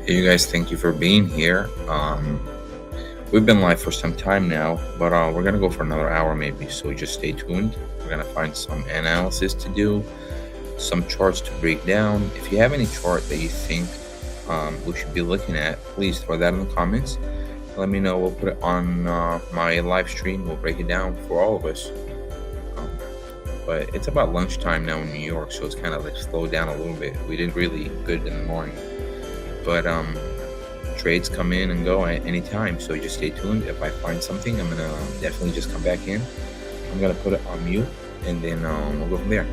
Hey, you guys, thank you for being here. We've been live for some time now, but we're gonna go for another hour maybe. So just stay tuned. We're gonna find some analysis to do, some charts to break down. If you have any chart that you think we should be looking at, please throw that in the comments. Let me know. We'll put it on my live stream. We'll break it down for all of us. Um, but it's about lunchtime now in New York, so it's kind of like slowed down a little bit. We did really good in the morning, but trades come in and go at any time, so just stay tuned. If I find something, I'm gonna definitely just come back in. I'm gonna put it on mute, and then we'll go from there.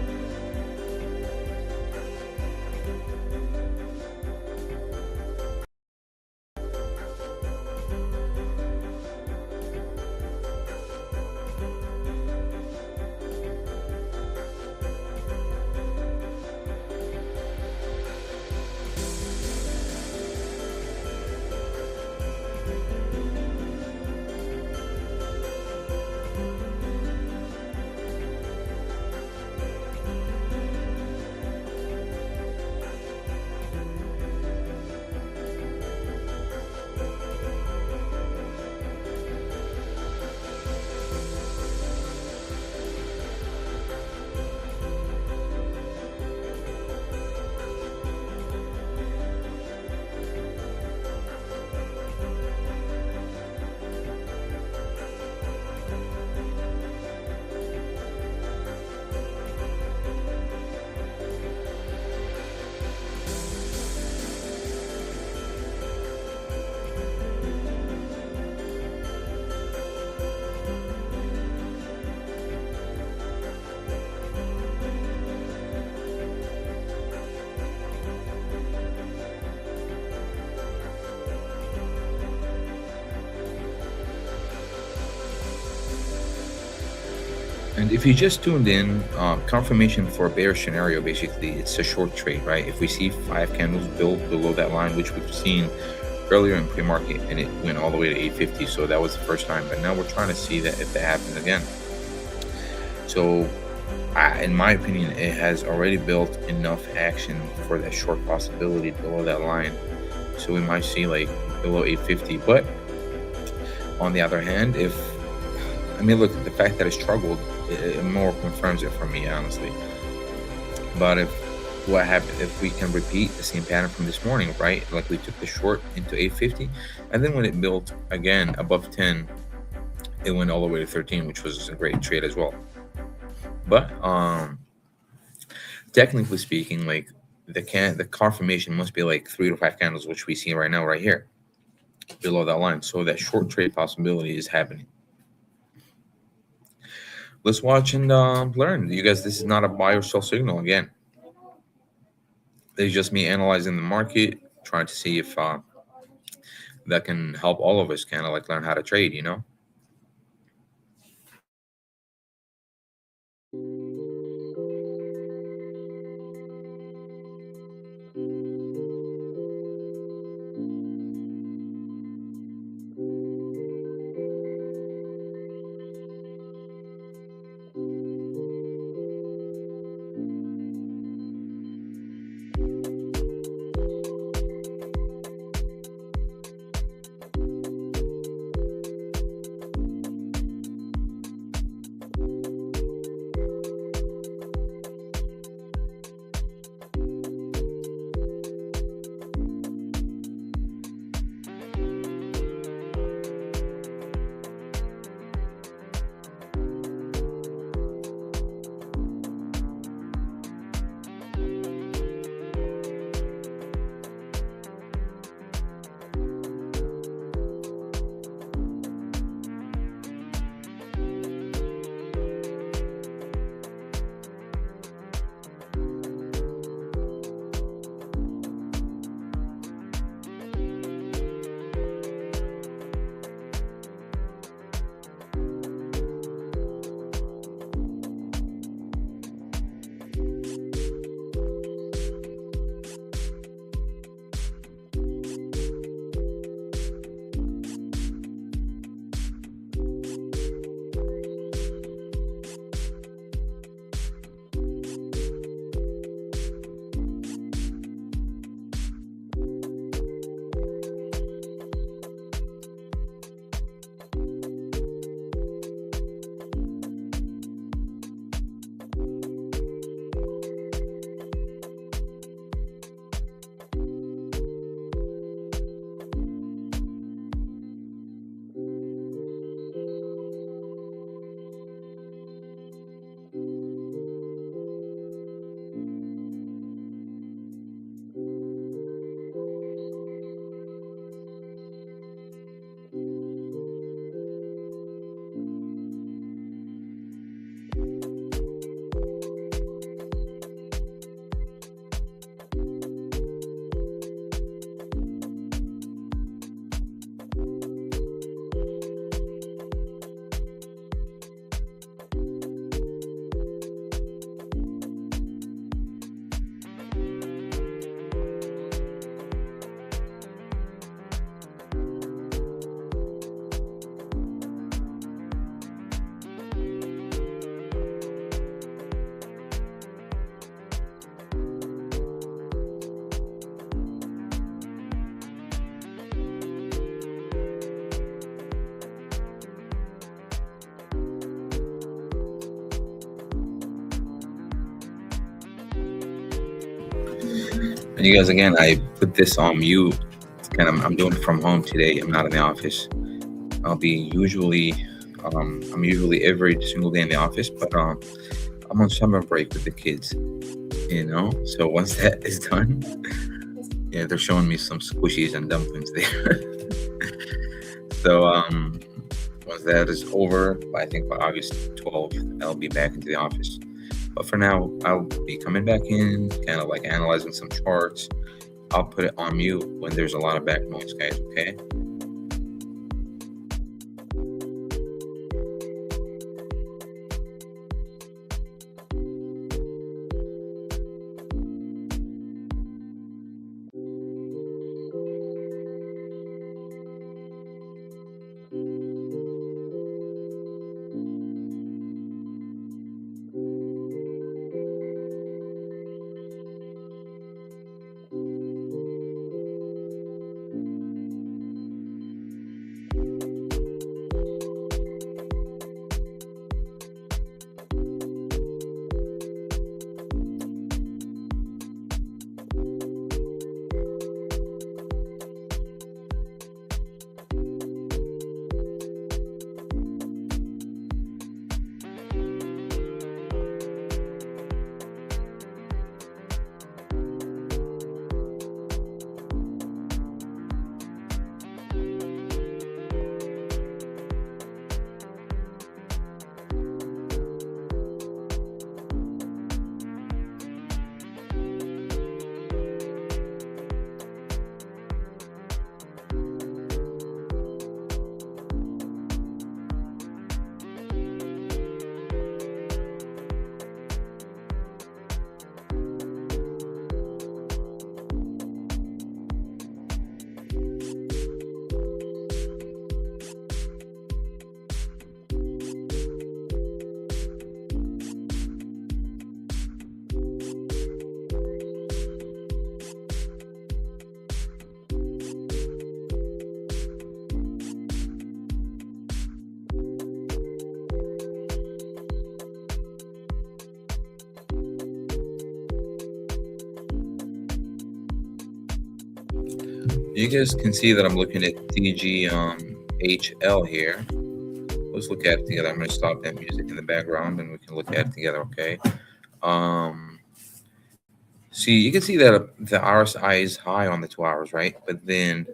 And if you just tuned in, confirmation for a bearish scenario, basically, it's a short trade, right? If we see 5 candles build below that line, which we've seen earlier in pre-market, and it went all the way to 850, so that was the first time. But now we're trying to see that if that happens again. So, in my opinion, it has already built enough action for that short possibility below that line. So we might see like below 850. But on the other hand, look, the fact that it struggled, it more confirms it for me, honestly. But what happened if we can repeat the same pattern from this morning, right? Like we took the short into 850, and then when it built again above 10, it went all the way to 13, which was a great trade as well. But technically speaking, like the confirmation must be like 3 to 5 candles, which we see right now, right here, below that line. So that short trade possibility is happening. Let's watch and learn. You guys, this is not a buy or sell signal again. It's just me analyzing the market, trying to see if that can help all of us kind of like learn how to trade, you know? And you guys, again, I put this on mute. Kind of, I'm doing it from home today. I'm not in the office. I'll be usually, I'm usually every single day in the office, but I'm on summer break with the kids. So once that is done, yeah, they're showing me some squishies and dumplings there. So once that is over, I think by August 12th, I'll be back into the office. But for now, I'll be coming back in, kind of like analyzing some charts. I'll put it on mute when there's a lot of back noise, guys, okay? You guys can see that I'm looking at DGHL here. Let's look at it together. I'm going to stop that music in the background and we can look at it together, okay? Um, See, you can see that the RSI is high on the 2 hours, right? But then,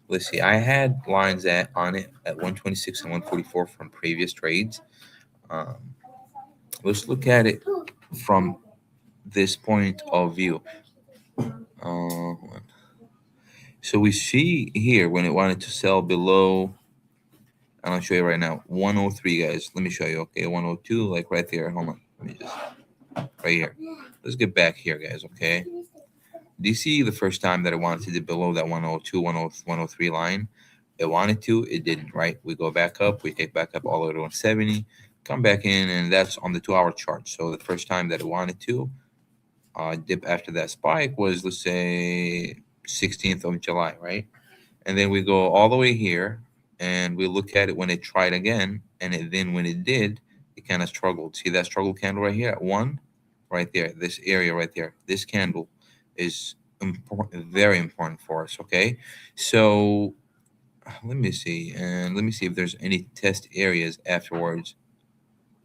let's see, I had lines on it at 126 and 144 from previous trades. Um, let's look at it from this point of view. Uh, so we see here when it wanted to sell below, and I'll show you right now, 103, guys. Let me show you, okay? 102, like right there. Hold on. Let me just, right here. Let's get back here, guys, okay? Do you see the first time that it wanted to dip below that 102, 103 line? It wanted to, it didn't, right? We go back up, we take back up all the way to 170, come back in, and that's on the 2 hour chart. So the first time that it wanted to dip after that spike was, let's say, 16th of July, right? And then we go all the way here and we look at it when it tried again. And then when it did, it kind of struggled. See that struggle candle right here at one? Right there, this area right there. This candle is important, very important for us, okay? So let me see. And let me see if there's any test areas afterwards.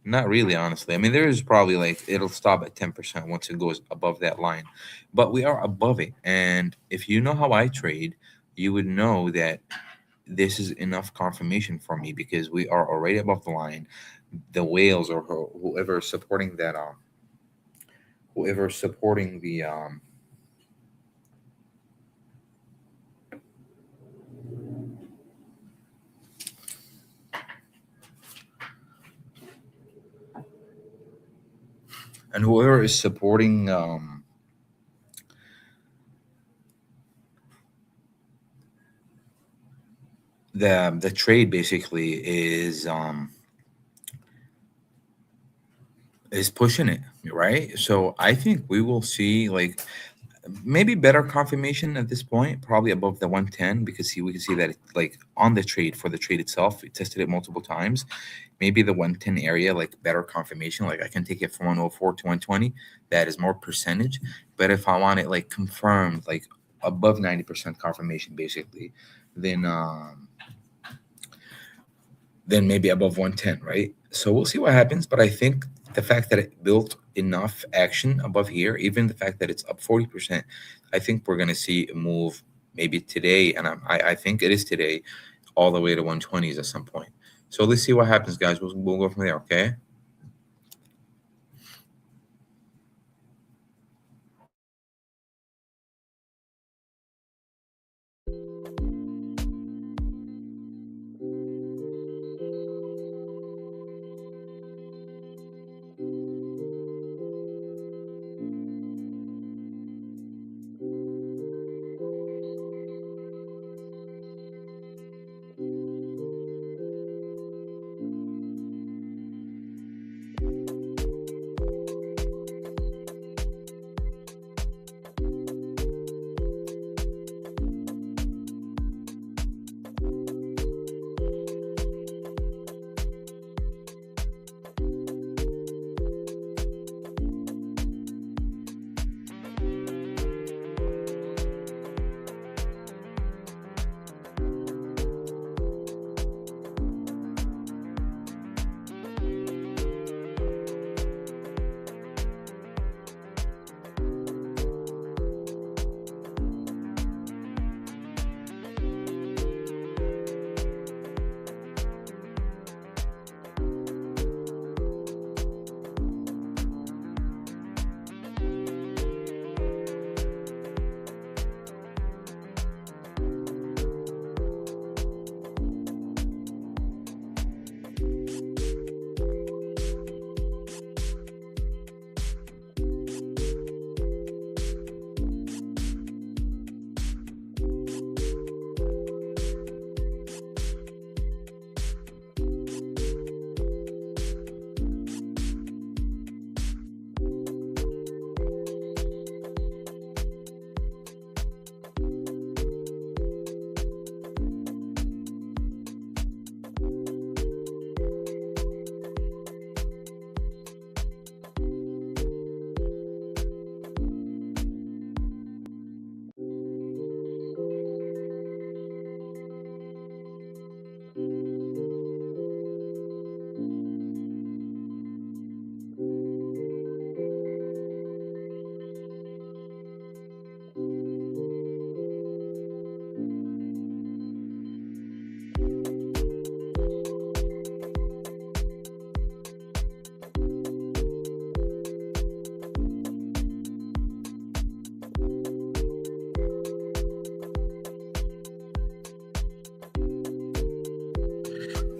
Not really, honestly. I mean, there is probably like it'll stop at 10% once it goes above that line, but we are above it. And if you know how I trade, you would know that this is enough confirmation for me because we are already above the line. The whales or whoever is supporting that, whoever is supporting the, and whoever is supporting the trade basically is pushing it, right? So I think we will see like Maybe better confirmation at this point, probably above the 110, because see we can see that it, like on the trade for the trade itself, it tested it multiple times. Maybe the 110 area, like better confirmation, like I can take it from 104 to 120. That is more percentage. But if I want it like confirmed, like above 90% confirmation, basically, then then maybe above 110, right? So we'll see what happens. But I think the fact that it built enough action above here, even the fact that it's up 40%, I think we're going to see a move maybe today. And I think it is today, all the way to 120s at some point. So let's see what happens, guys. We'll go from there, okay?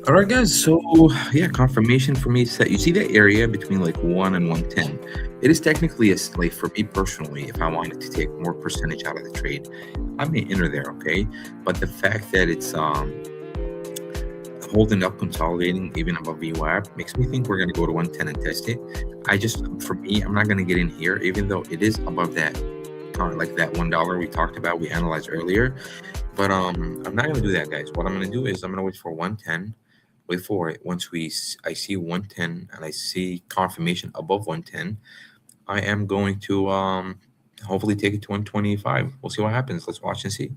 All right, guys. So yeah, confirmation for me is that you see that area between like 1 and 110. It is technically a like for me personally, if I wanted to take more percentage out of the trade, I may enter there, okay? But the fact that it's holding up, consolidating even above VWAP makes me think we're gonna go to 110 and test it. I just for me, I'm not gonna get in here, even though it is above that like that $1 we talked about, we analyzed earlier. But I'm not gonna do that, guys. What I'm gonna do is I'm gonna wait for 110, wait for it. Once I see 110 and I see confirmation above 110, I am going to hopefully take it to 125. We'll see what happens. Let's watch and see.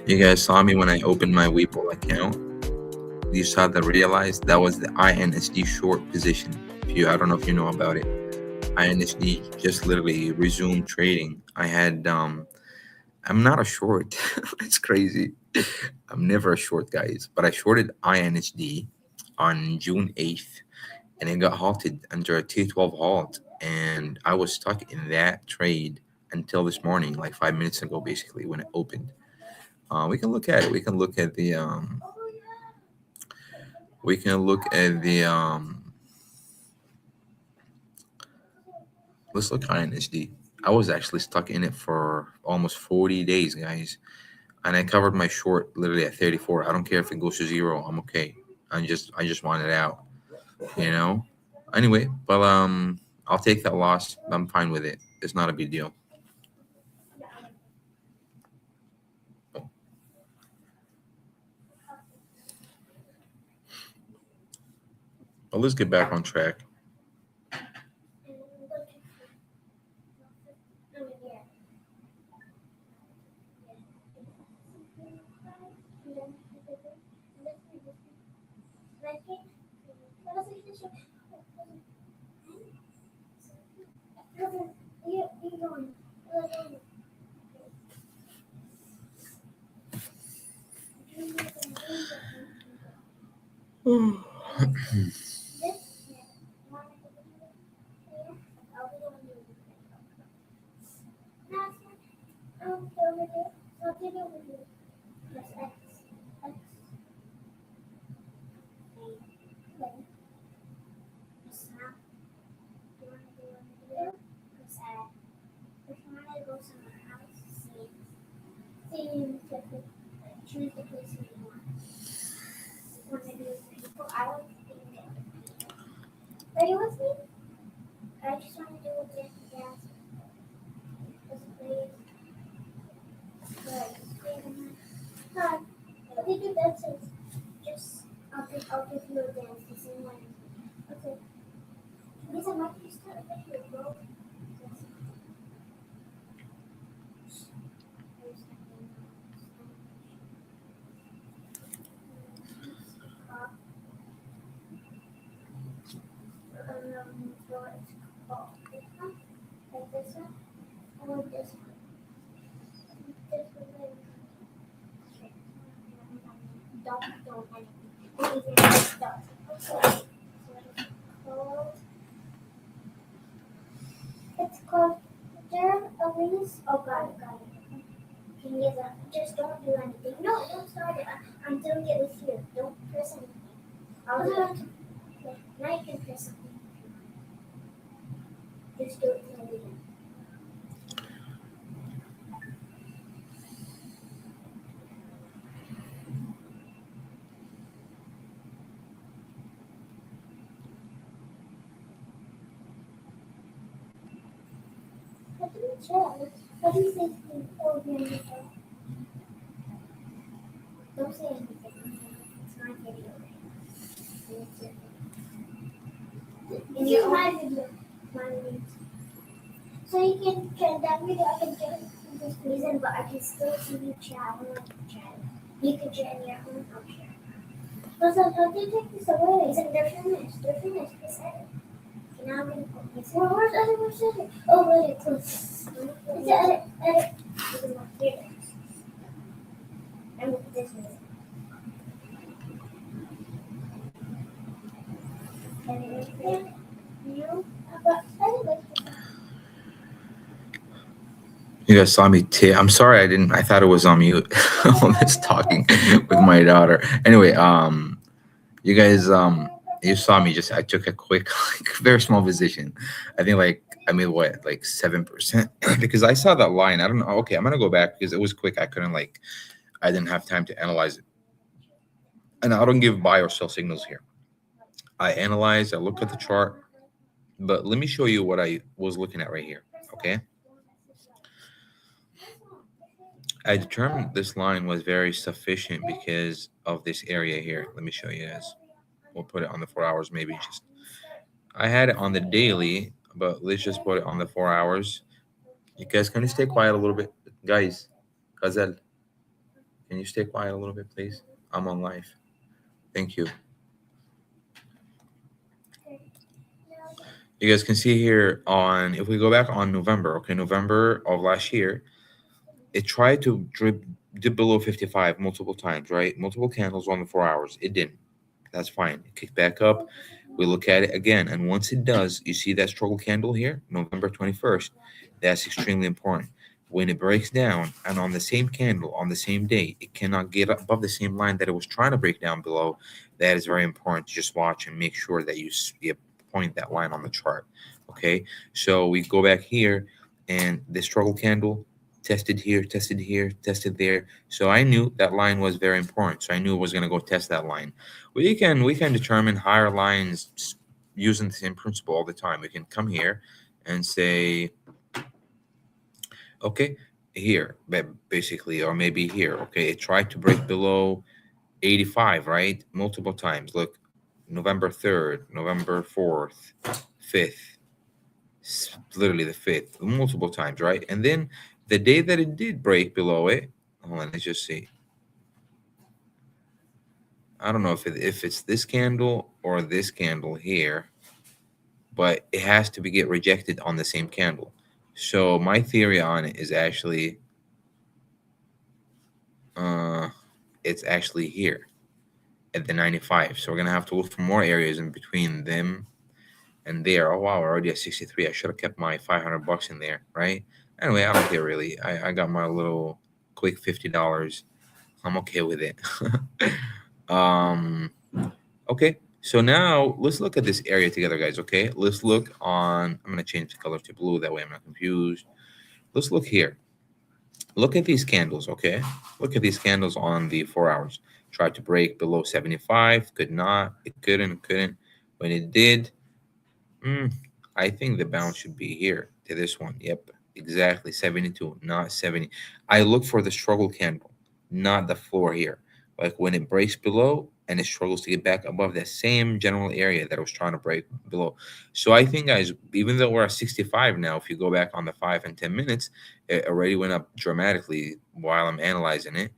You guys saw me when I opened my Weeple account. You saw the realized that was the INSD short position. If you, I don't know if you know about it. INSD just literally resumed trading. I'm not a short. It's crazy. I'm never a short, guys. But I shorted INSD on June 8th, and it got halted under a T12 halt, and I was stuck in that trade until this morning, like 5 minutes ago, basically when it opened. We can look at it. We can look at the let's look at INSD. I was actually stuck in it for almost 40 days, guys, and I covered my short literally at 34. I don't care if it goes to zero. I'm okay. I just want it out, you know. Anyway, but I'll take that loss. I'm fine with it. It's not a big deal. But let's get back on track. You guys saw me. I'm sorry, I didn't. I thought it was on mute. All this talking with my daughter. Anyway, you guys, you saw me. Just I took a quick, like, very small position. I think like I made what, like 7%, because I saw that line. I don't know. Okay, I'm gonna go back because it was quick. I couldn't like. I didn't have time to analyze it, and I don't give buy or sell signals here. I analyze. I look at the chart, but let me show you what I was looking at right here. Okay. I determined this line was very sufficient because of this area here. Let me show you guys. We'll put it on the 4 hours, maybe. Just I had it on the daily, but let's just put it on the 4 hours. You guys can you stay quiet a little bit, guys. Gazelle. Can you stay quiet a little bit, please? I'm on live. Thank you. You guys can see here on, if we go back on November, okay, November of last year, it tried to dip below 55 multiple times, right? Multiple candles on the 4 hours. It didn't. That's fine. It kicked back up. We look at it again. And once it does, you see that struggle candle here, November 21st. That's extremely important. When it breaks down and on the same candle on the same day, it cannot get above the same line that it was trying to break down below. That is very important to just watch and make sure that you point that line on the chart. Okay. So we go back here and the struggle candle tested here, tested here, tested there. So I knew that line was very important. So I knew it was going to go test that line. We can determine higher lines using the same principle all the time. We can come here and say, okay, here, basically, or maybe here. Okay, it tried to break below 85, right? Multiple times. Look, November 3rd, November 4th, 5th, literally the 5th, multiple times, right? And then the day that it did break below it, hold on, let's just see. I don't know if it's this candle or this candle here, but it has to be get rejected on the same candle. So my theory on it is actually, uh, it's actually here at the 95. So we're gonna have to look for more areas in between them and there. Oh wow, we're already at 63. I should have kept my $500 in there, right? Anyway, I don't care really. I got my little quick $50. I'm okay with it. um, okay. So now let's look at this area together, guys. Okay, let's look on. I'm gonna change the color to blue. That way I'm not confused. Let's look here. Look at these candles, okay? Look at these candles on the 4 hours. Tried to break below 75, could not. It couldn't. When it did, mm, I think the bounce should be here to this one. Yep, exactly 72, not 70. I look for the struggle candle, not the floor here. Like when it breaks below and it struggles to get back above that same general area that it was trying to break below. So I think, guys, even though we're at 65 now, if you go back on the 5 and 10 minutes, it already went up dramatically while I'm analyzing it.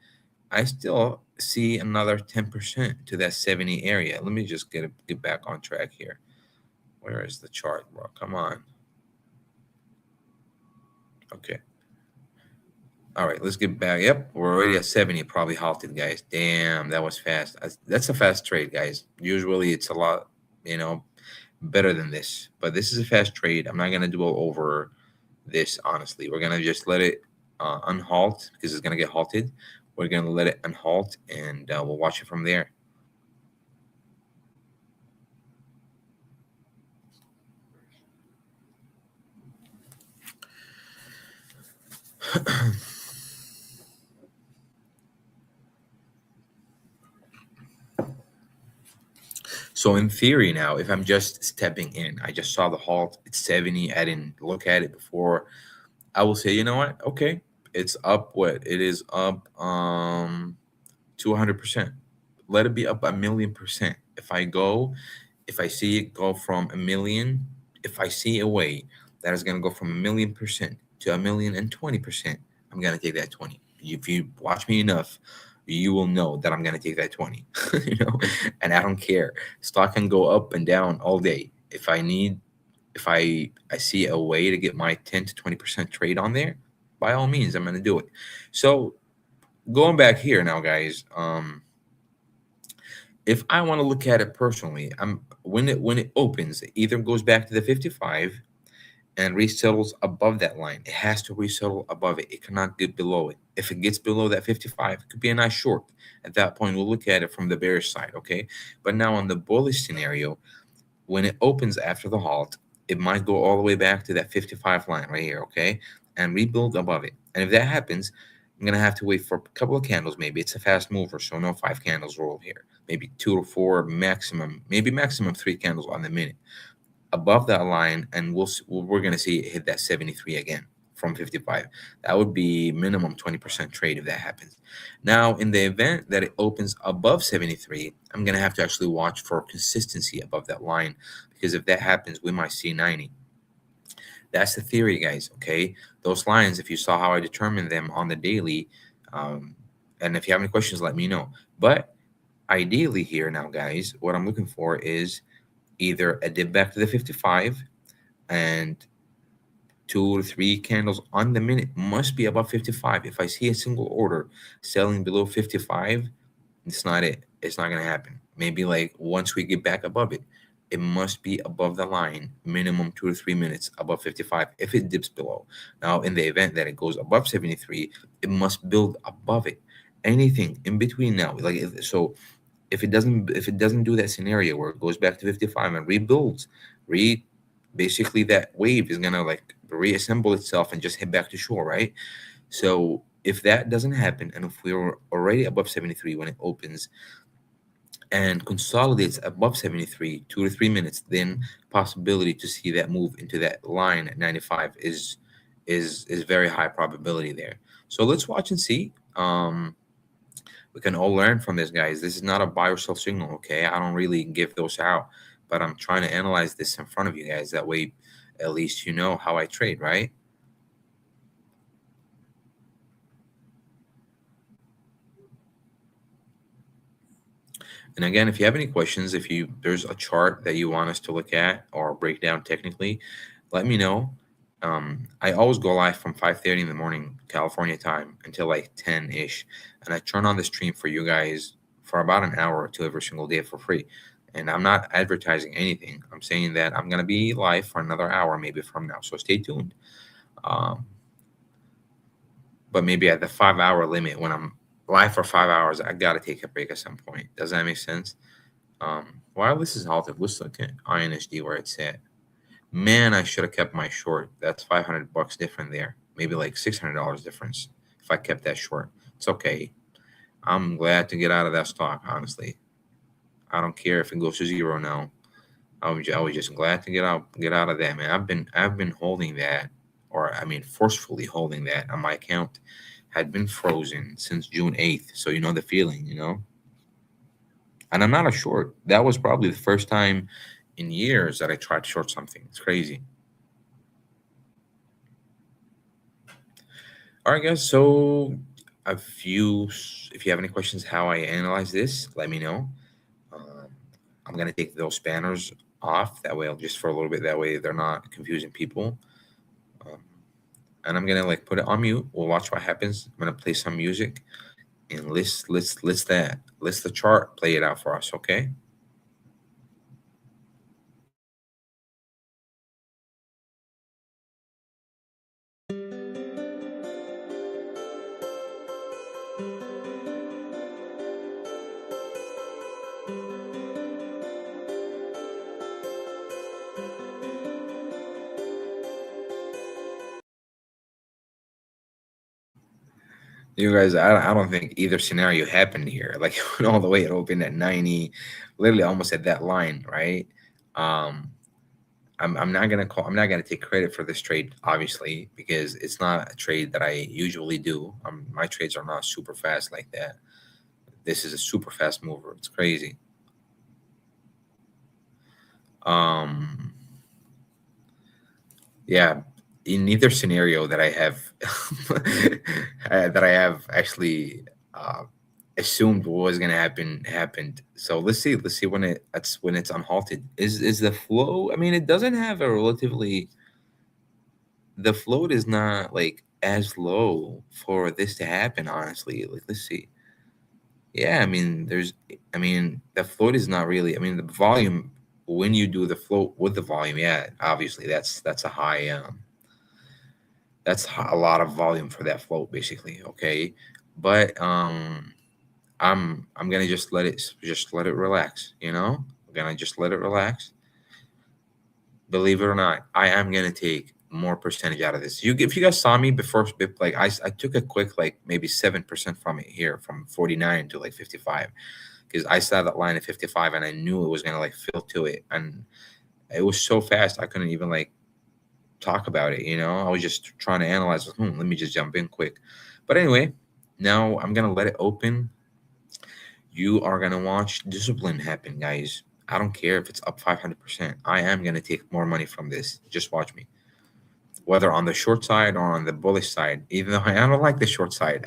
I still see another 10% to that 70 area. Let me just get back on track here. Where is the chart, bro? Come on. Okay. All right, let's get back. Yep, we're already at 70. Probably halted, guys. Damn, that was fast. That's a fast trade, guys. Usually it's a lot, you know, better than this. But this is a fast trade. I'm not gonna dwell over this, honestly. We're gonna just let it unhalt because it's gonna get halted. We're gonna let it unhalt and we'll watch it from there. So in theory now, if I'm just stepping in, I just saw the halt, it's 70, I didn't look at it before. I will say, you know what? Okay, it's up what? It is up 200%. Let it be up 1,000,000%. If I see it go from a million, if I see a way that is gonna go from 1,000,000% to 1,020%, I'm gonna take that 20. If you watch me enough, you will know that I'm gonna take that 20. you know, and I don't care. Stock can go up and down all day. If I see a way to get my 10 to 20% trade on there, by all means, I'm gonna do it. So going back here now, guys, if I want to look at it personally, I'm when it opens, it either goes back to the 55 and resettles above that line. It has to resettle above it. It cannot get below it. If it gets below that 55, it could be a nice short. At that point, we'll look at it from the bearish side, okay? But now on the bullish scenario, when it opens after the halt, it might go all the way back to that 55 line right here, okay? And rebuild above it. And if that happens, I'm gonna have to wait for a couple of candles. Maybe it's a fast mover, so no 5 candles roll here. Maybe 2 to 4 maximum, maybe maximum 3 candles on the minute above that line, and we're gonna see it hit that 73 again from 55. That would be minimum 20% trade if that happens. Now, in the event that it opens above 73, I'm gonna have to actually watch for consistency above that line because if that happens, we might see 90. That's the theory, guys. Okay, those lines, if you saw how I determined them on the daily, um, And if you have any questions, let me know. But ideally here now, guys, what I'm looking for is either a dip back to the 55, and 2 to 3 candles on the minute must be above 55. If I see a single order selling below 55, it's not it. It's not gonna happen. Maybe like once we get back above it, it must be above the line, minimum 2 to 3 minutes above 55. If it dips below, now in the event that it goes above 73, it must build above it. Anything in between now, like so, if it doesn't do that scenario where it goes back to 55 and rebuilds, re basically that wave is gonna like reassemble itself and just hit back to shore, right? So if that doesn't happen, and if we're already above 73 when it opens and consolidates above 73, 2 to 3 minutes, then possibility to see that move into that line at 95 is very high probability there. So let's watch and see. We can all learn from this, guys. This is not a buy or sell signal, okay? I don't really give those out, but I'm trying to analyze this in front of you guys. That way, at least you know how I trade, right? And again, if you have any questions, if you there's a chart that you want us to look at or break down technically, let me know. I always go live from 5:30 in the morning California time until like 10-ish, and I turn on the stream for you guys for about an hour or two every single day for free. And I'm not advertising anything. I'm saying that I'm gonna be live for another hour maybe from now, so stay tuned. Um, but maybe at the 5 hour limit when I'm live for 5 hours, I gotta take a break at some point. Does that make sense? While this is halted, let's look at INSD where it's at. Man, I should have kept my short. That's $500 different there. Maybe like $600 difference if I kept that short. It's okay. I'm glad to get out of that stock, honestly. I don't care if it goes to zero now. I was just glad to get out of that, man. I've been holding that, or I mean forcefully holding that on my account. Had been frozen since June 8th. So you know the feeling. And I'm not a short. That was probably the first time in years that I tried to short something. It's crazy. All right, guys. So if you have any questions how I analyze this, let me know. Um, I'm gonna take those banners off. That way, I'll just for a little bit. That way, they're not confusing people. Um, and I'm gonna like put it on mute. We'll watch what happens. I'm gonna play some music and let's the chart play it out for us. Okay. You guys, I don't think either scenario happened here. Like it went all the way, it opened at 90, literally almost at that line, right? Um, I'm not gonna take credit for this trade, obviously, because it's not a trade that I usually do. My trades are not super fast like that. This is a super fast mover. It's crazy. Um, yeah, in neither scenario that I have that I have actually uh, assumed what was gonna happen happened. So let's see when it's unhalted. Is the flow? I mean, it doesn't have a relatively the float is not like as low for this to happen, honestly. Like, let's see. Yeah, I mean, the float is not really. I mean, the volume when you do the float with the volume, yeah, obviously that's a high. A lot of volume for that float, basically. Okay, but I'm gonna just let it relax. I'm gonna just let it relax. Believe it or not, I am gonna take more percentage out of this. If you guys saw me before, like I took a quick like maybe 7% from it here, from 49 to like 55, because I saw that line at 55 and I knew it was gonna like fill to it, and it was so fast I couldn't even like talk about it. I was just trying to analyze. Let me just jump in quick. But anyway, now I'm gonna let it open. You are gonna watch discipline happen, guys. I don't care if it's up 500%. I am gonna take more money from this. Just watch me. whether on the short side or on the bullish side. Even though I don't like the short side.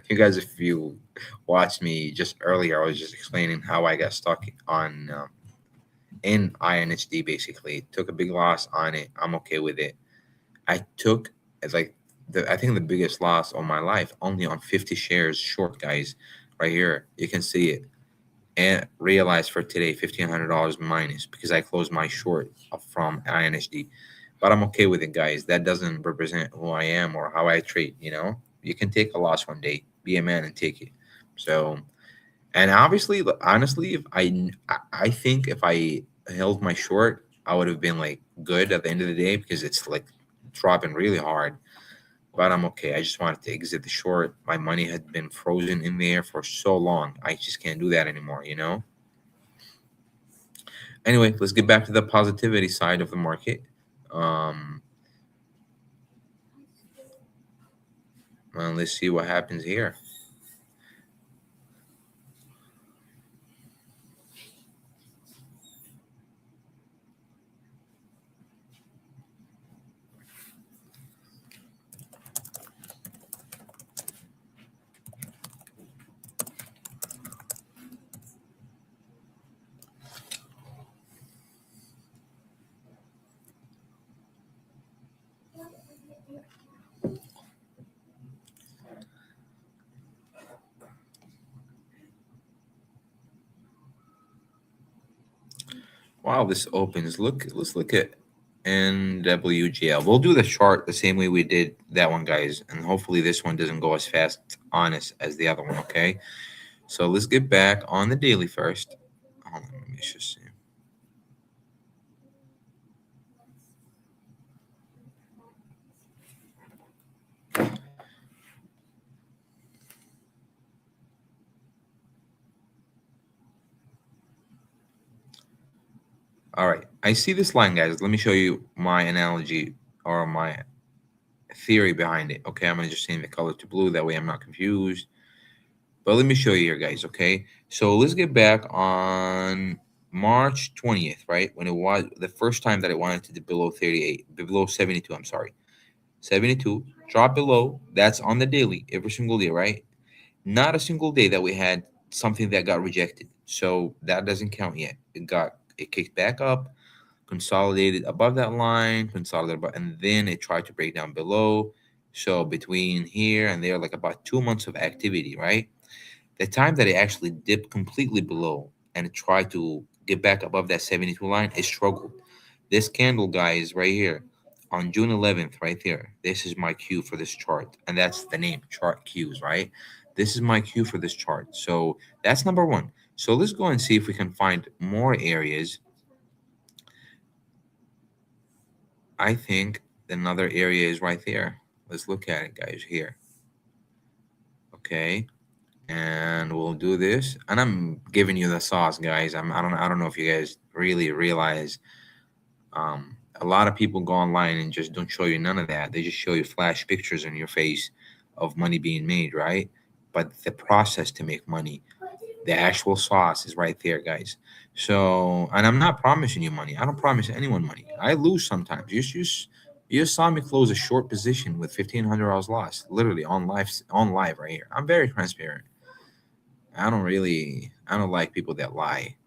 You guys, if you watched me just earlier, I was just explaining how I got stuck on in INHD. Basically, took a big loss on it. I'm okay with it. I took it's like I think the biggest loss of my life only on 50 shares short, guys. Right here, you can see it and realize for today $1,500 minus because I closed my short from INHD. But I'm okay with it, guys. That doesn't represent who I am or how I trade. You can take a loss one day, be a man, and take it. So, and obviously, honestly, if I think if I held my short, I would have been like good at the end of the day because it's like dropping really hard. But I'm okay. I just wanted to exit the short. My money had been frozen in there for so long. I just can't do that anymore. Anyway, let's get back to the positivity side of the market. Um, well, let's see what happens here. While this opens, let's look at NWGL. We'll do the chart the same way we did that one, guys, and hopefully this one doesn't go as fast on us as the other one. Okay, so let's get back on the daily first. Hold on, let me just see. All right, I see this line, guys. Let me show you my analogy or my theory behind it. Okay, I'm gonna just change the color to blue. That way I'm not confused. But let me show you here, guys. Okay, so let's get back on March 20th, right? When it was the first time that it wanted to dip below 38, below 72. I'm sorry, 72. Drop below. That's on the daily every single day, right? Not a single day that we had something that got rejected. So that doesn't count yet. It kicked back up, consolidated above that line, consolidated above, and then it tried to break down below. So between here and there, like about 2 months of activity, right? The time that it actually dipped completely below and it tried to get back above that 72 line, it struggled. This candle, guys, right here on June 11th, right there, this is my cue for this chart. And that's the name, ChartCues, right? This is my cue for this chart. So that's number one. So let's go and see if we can find more areas. I think another area is right there. Let's look at it, guys, here. Okay. And we'll do this. And I'm giving you the sauce, guys. I don't know if you guys really realize a lot of people go online and just don't show you none of that. They just show you flash pictures in your face of money being made, right? But the process to make money, the actual sauce is right there, guys. So, and I'm not promising you money. I don't promise anyone money. I lose sometimes. You just saw me close a short position with $1,500 loss, literally on live right here. I'm very transparent. I don't like people that lie.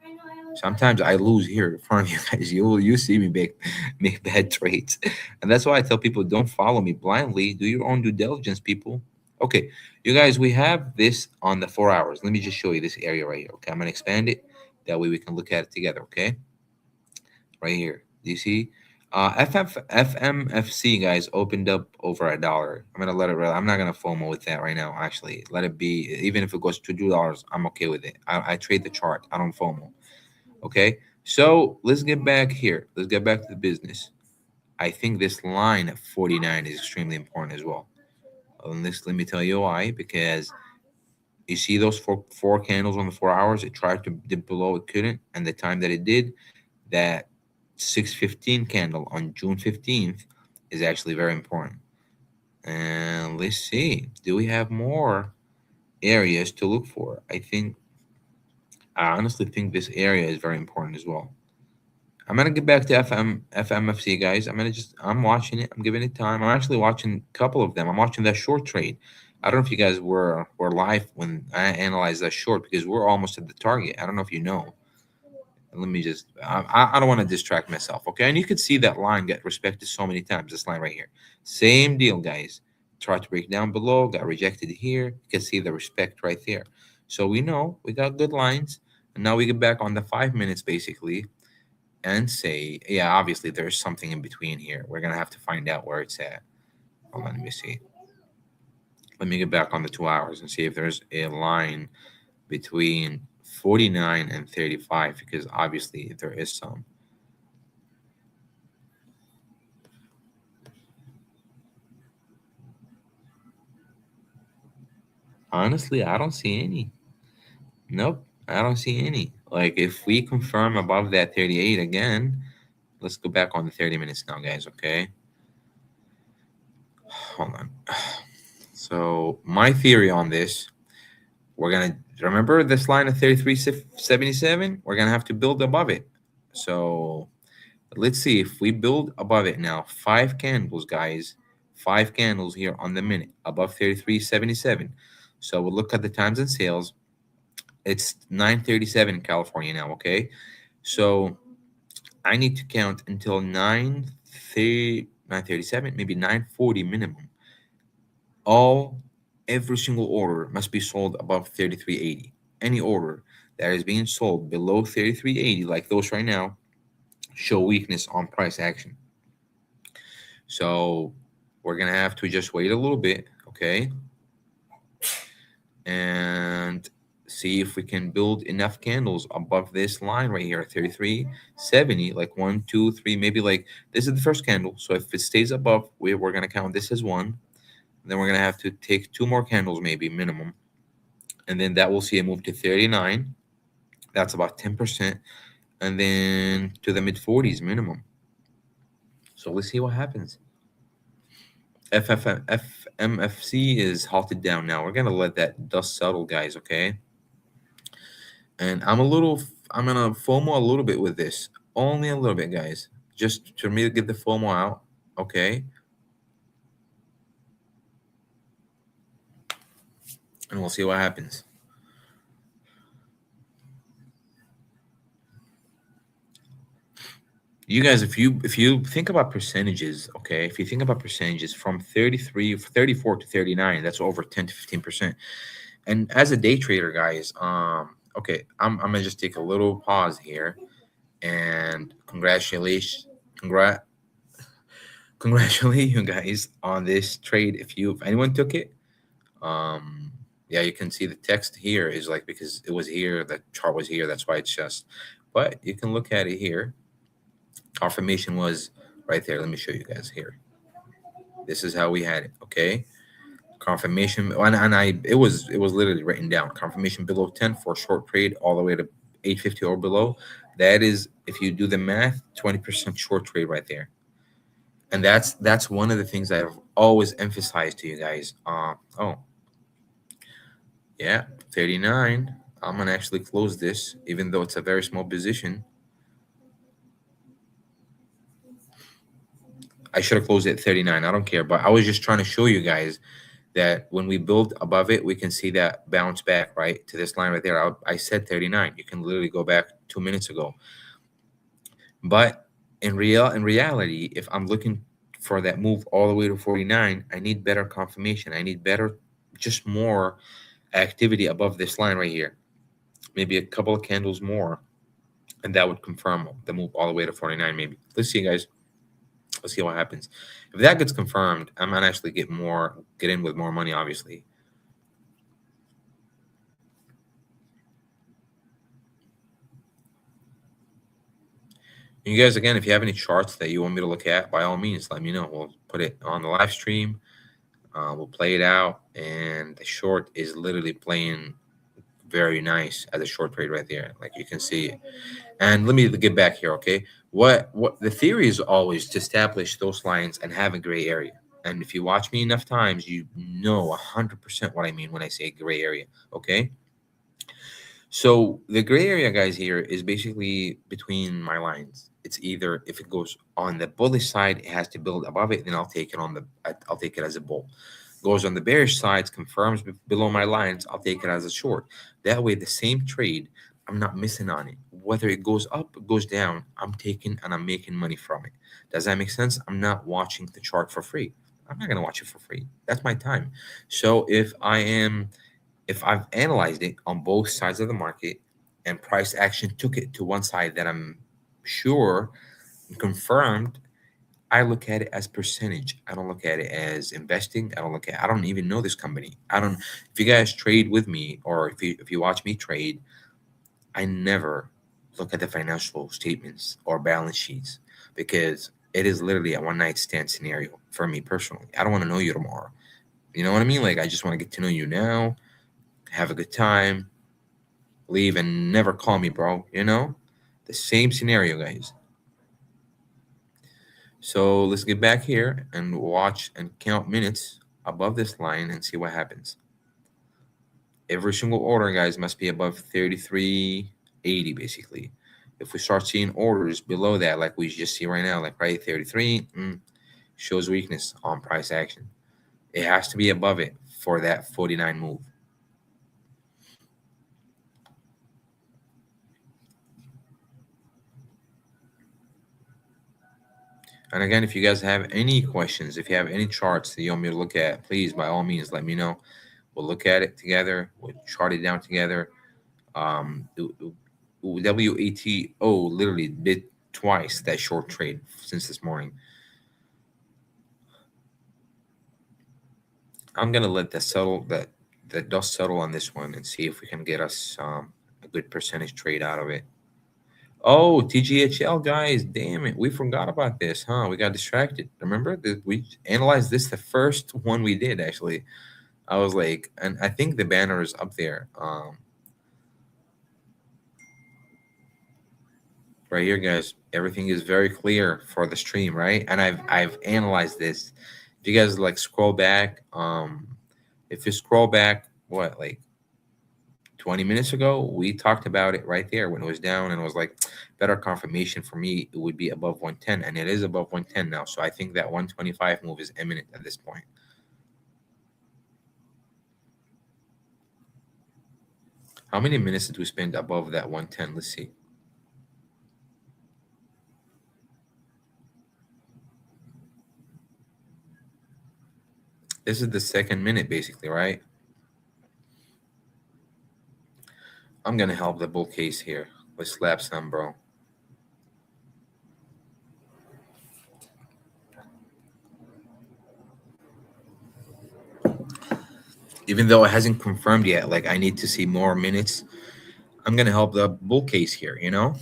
Sometimes I lose here in front of you guys. You see me make bad trades, and that's why I tell people don't follow me blindly. Do your own due diligence, people. Okay, you guys, we have this on the 4 hours. Let me just show you this area right here. Okay, I'm gonna expand it. That way we can look at it together. Okay, right here. Do you see? FMFC guys opened up over $1. I'm gonna let it. I'm not gonna FOMO with that right now. Actually, let it be. Even if it goes to $2, I'm okay with it. I trade the chart. I don't FOMO. Okay, so let's get back here. Let's get back to the business. I think this line at 49 is extremely important as well. And this, let me tell you why. Because you see those four candles on the 4 hours. It tried to dip below, it couldn't, and the time that it did, that 6:15 candle on June 15th is actually very important. And let's see, do we have more areas to look for? I honestly think this area is very important as well. I'm gonna get back to FMFC, guys. I'm watching it. I'm giving it time. I'm actually watching a couple of them. I'm watching that short trade. I don't know if you guys were live when I analyzed that short because we're almost at the target. I don't know if you know. Let me just. I don't want to distract myself, okay? And you could see that line get respected so many times. This line right here, same deal, guys. Tried to break down below, got rejected here. You can see the respect right there. So we know we got good lines, and now we get back on the 5 minutes basically and say, yeah, obviously there's something in between here. We're gonna have to find out where it's at. Hold on, let me see. Let me get back on the 2 hours and see if there's a line between 49 and 35 because obviously there is some. Honestly, I don't see any. Nope, I don't see any. Like if we confirm above that 38 again, let's go back on the 30 minutes now, guys, okay? Hold on. So my theory on this, we're gonna remember this line of 33.77. We're gonna have to build above it. So let's see if we build above it now. 5 candles, guys. 5 candles here on the minute above 33.77. So we'll look at the times and sales. It's 9:37 in California now. Okay, so I need to count until 9:37, maybe 9:40 minimum. Every single order must be sold above 33.80. Any order that is being sold below 33.80, like those right now, show weakness on price action. So we're gonna have to just wait a little bit, okay, and see if we can build enough candles above this line right here, 33.70, like 1, 2, 3, maybe like this is the first candle. So if it stays above, we're gonna count this as one. Then we're gonna have to take 2 more candles, maybe minimum, and then that will see a move to 39. That's about 10%, and then to the mid 40s minimum. So let's see what happens. FMFC is halted down now. We're gonna let that dust settle, guys. Okay. And I'm gonna FOMO a little bit with this, only a little bit, guys, just for me to get the FOMO out. Okay. And we'll see what happens. You guys, if you think about percentages, okay, if you think about percentages from 34 to 39, that's over 10 to 15%. And as a day trader, guys, okay, I'm gonna just take a little pause here and congrat congratulate you guys on this trade. If anyone took it, um yeah, you can see the text here is like because it was here, the chart was here, that's why it's just, but you can look at it here. Confirmation was right there. Let me show you guys here. This is how we had it. Okay, confirmation, and I it was literally written down. Confirmation below 10 for a short trade all the way to 850 or below. That is, if you do the math, 20% short trade right there. And that's one of the things I've always emphasized to you guys. Oh yeah, 39. I'm gonna actually close this, even though it's a very small position. I should have closed it at 39. I don't care, but I was just trying to show you guys that when we build above it, we can see that bounce back right to this line right there. I said 39. You can literally go back 2 minutes ago. But in reality, if I'm looking for that move all the way to 49, I need better confirmation. I need better, just more activity above this line right here. Maybe a couple of candles more, and that would confirm the move all the way to 49. Maybe. Let's see, guys. Let's see what happens. If that gets confirmed, I might actually get in with more money, obviously. And you guys, again, if you have any charts that you want me to look at, by all means, let me know. We'll put it on the live stream. We'll play it out, and the short is literally playing very nice as a short trade right there, like you can see. And let me get back here, okay? What the theory is always to establish those lines and have a gray area. And if you watch me enough times, you know 100% what I mean when I say gray area, okay? So the gray area, guys, here is basically between my lines. It's either if it goes on the bullish side, it has to build above it, then I'll take it on the I'll take it as a bull. Goes on the bearish side, confirms below my lines, I'll take it as a short. That way, the same trade, I'm not missing on it. Whether it goes up, goes down, I'm taking and I'm making money from it. Does that make sense? I'm not watching the chart for free. I'm not gonna watch it for free. That's my time. So if I've analyzed it on both sides of the market and price action took it to one side that I'm sure and confirmed, I look at it as percentage. I don't look at it as investing. I don't even know this company. I don't if you guys trade with me or if you watch me trade, I never look at the financial statements or balance sheets because it is literally a one night stand scenario for me personally. I don't want to know you tomorrow. You know what I mean? Like I just want to get to know you now, have a good time, leave and never call me, bro. You know? The same scenario, guys. So let's get back here and watch and count minutes above this line and see what happens. Every single order, guys, must be above 33.80, basically. If we start seeing orders below that, like we just see right now, like right 33, shows weakness on price action. It has to be above it for that 49 move. And again, if you guys have any questions, if you have any charts that you want me to look at, please, by all means, let me know. We'll look at it together. We'll chart it down together. WATO literally did twice that short trade since this morning. I'm gonna let that dust settle on this one and see if we can get us a good percentage trade out of it. Oh, TGHL guys, damn it, we forgot about this, huh? We got distracted. Remember that we analyzed this the first one we did actually. I was like, and I think the banner is up there. Right here, guys. Everything is very clear for the stream, right? And I've analyzed this. If you guys like scroll back, if you scroll back, what like 20 minutes ago, we talked about it right there when it was down, and it was like better confirmation for me. It would be above 110, and it is above 110 now. So I think that 125 move is imminent at this point. How many minutes did we spend above that 110? Let's see. This is the second minute, basically, right? I'm gonna help the bull case here. Let's slap some, bro. Even though it hasn't confirmed yet, like I need to see more minutes. I'm gonna help the bull case here, you know?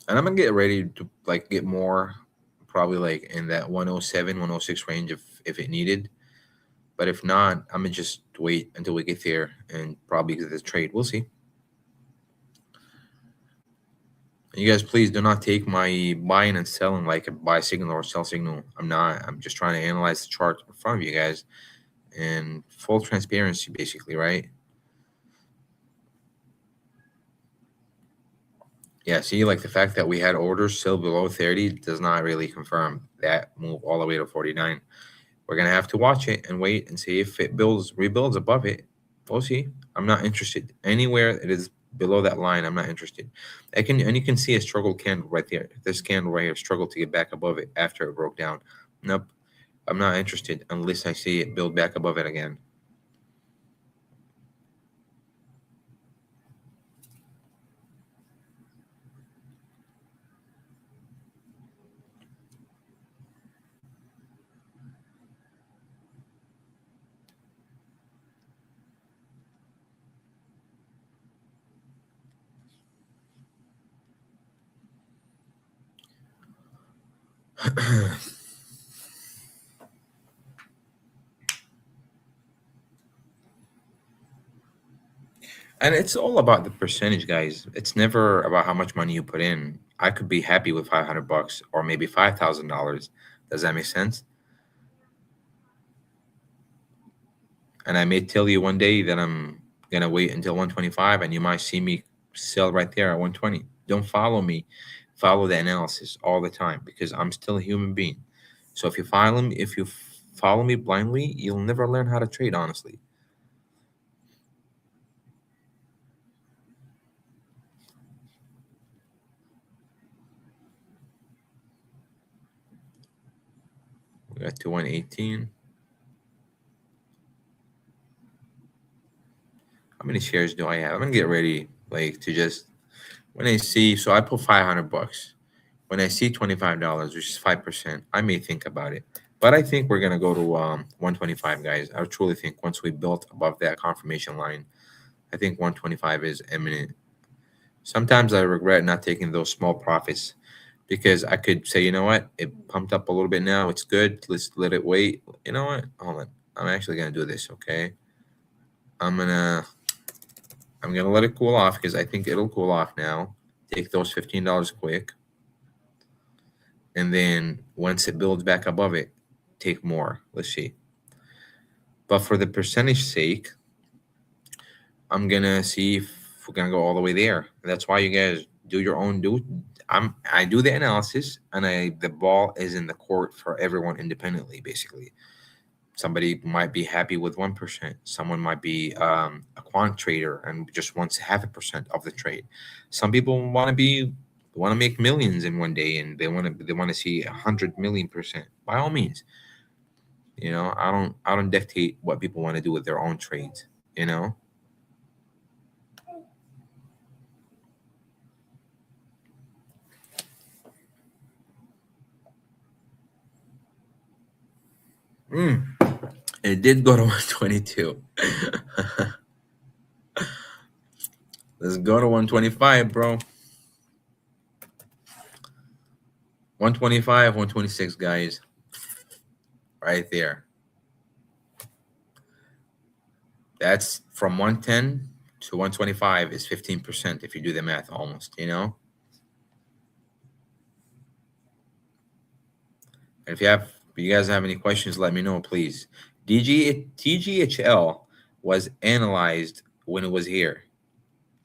And I'm gonna get ready to like get more, probably like in that 107, 106 range if it needed. But if not, I'm gonna just wait until we get there and probably get the trade. We'll see. And you guys, please do not take my buying and selling like a buy signal or sell signal. I'm not. I'm just trying to analyze the chart in front of you guys and full transparency, basically, right? Yeah, see, like the fact that we had orders still below 30 does not really confirm that move all the way to 49. We're gonna have to watch it and wait and see if it rebuilds above it. We'll see. I'm not interested anywhere it is below that line. I'm not interested. And you can see a struggle candle right there. This candle right here struggled to get back above it after it broke down. Nope, I'm not interested unless I see it build back above it again. And it's all about the percentage, guys. It's never about how much money you put in. I could be happy with $500 or maybe $5,000. Does that make sense? And I may tell you one day that I'm gonna wait until 125, and you might see me sell right there at 120. Don't follow me. Follow the analysis all the time because I'm still a human being. So if you follow me blindly, you'll never learn how to trade, honestly. We got to 118. How many shares do I have? I'm gonna get ready, like, to just when I see. So I put $500. When I see $25, which is 5%, I may think about it. But I think we're gonna go to 125, guys. I truly think once we built above that confirmation line, I think 125 is imminent. Sometimes I regret not taking those small profits because I could say, you know what, it pumped up a little bit now. It's good. Let's let it wait. You know what? Hold on. I'm actually gonna do this. Okay. I'm gonna I'm gonna let it cool off because I think it'll cool off now. Take those $15 quick, and then once it builds back above it, take more. Let's see. But for the percentage sake, I'm gonna see if we're gonna go all the way there. That's why you guys do your own I do the analysis, and the ball is in the court for everyone independently, basically. Somebody might be happy with 1%. Someone might be a quant trader and just wants 0.5% of the trade. Some people want to make millions in one day, and they want to see 100 million%. By all means, I don't dictate what people want to do with their own trades. You know. Mm, it did go to 122. Let's go to 125, bro. 125, 126, guys. Right there. That's from 110 to 125 is 15% if you do the math almost. And if you guys have any questions, let me know, please. TGHL was analyzed when it was here.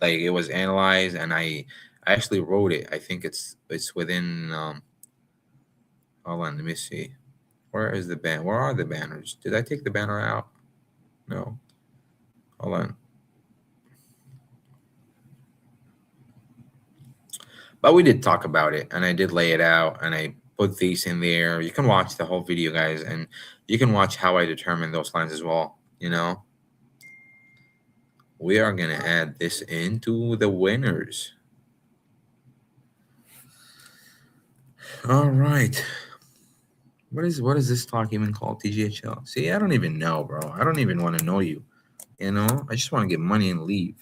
Like, it was analyzed, and I actually wrote it. I think it's within hold on, let me see. Where are the banners? Did I take the banner out? No. Hold on. But we did talk about it, and I did lay it out, and I put these in there. You can watch the whole video, guys, and you can watch how I determine those lines as well. We are gonna add this into the winners. All right. What is this talk even called? TGHL. See, I don't even know, bro. I don't even want to know you. I just want to get money and leave.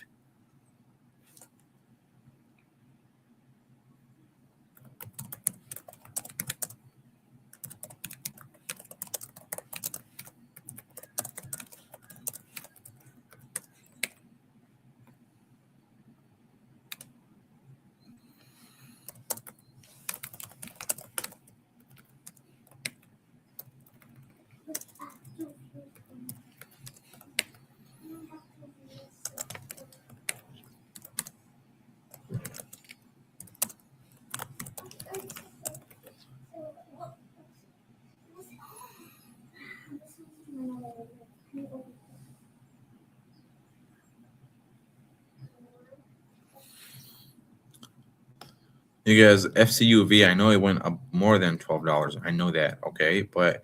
You guys, FCUV, I know it went up more than $12. I know that, okay? But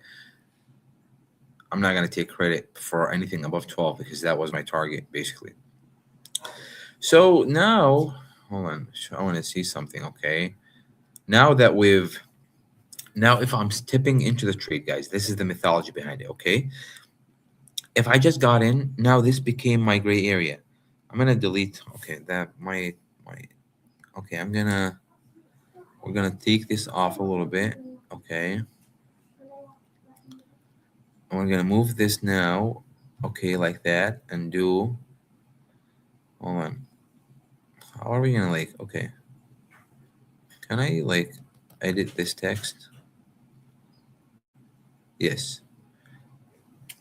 I'm not going to take credit for anything above 12 because that was my target, basically. So now, hold on. I want to see something, okay? Now if I'm stepping into the trade, guys, this is the mythology behind it, okay? If I just got in, now this became my gray area. I'm going to delete, okay, okay, we're going to take this off a little bit, okay? And we're gonna move this now, okay, like that, and do. Hold on. How are we gonna okay? Can I edit this text? Yes.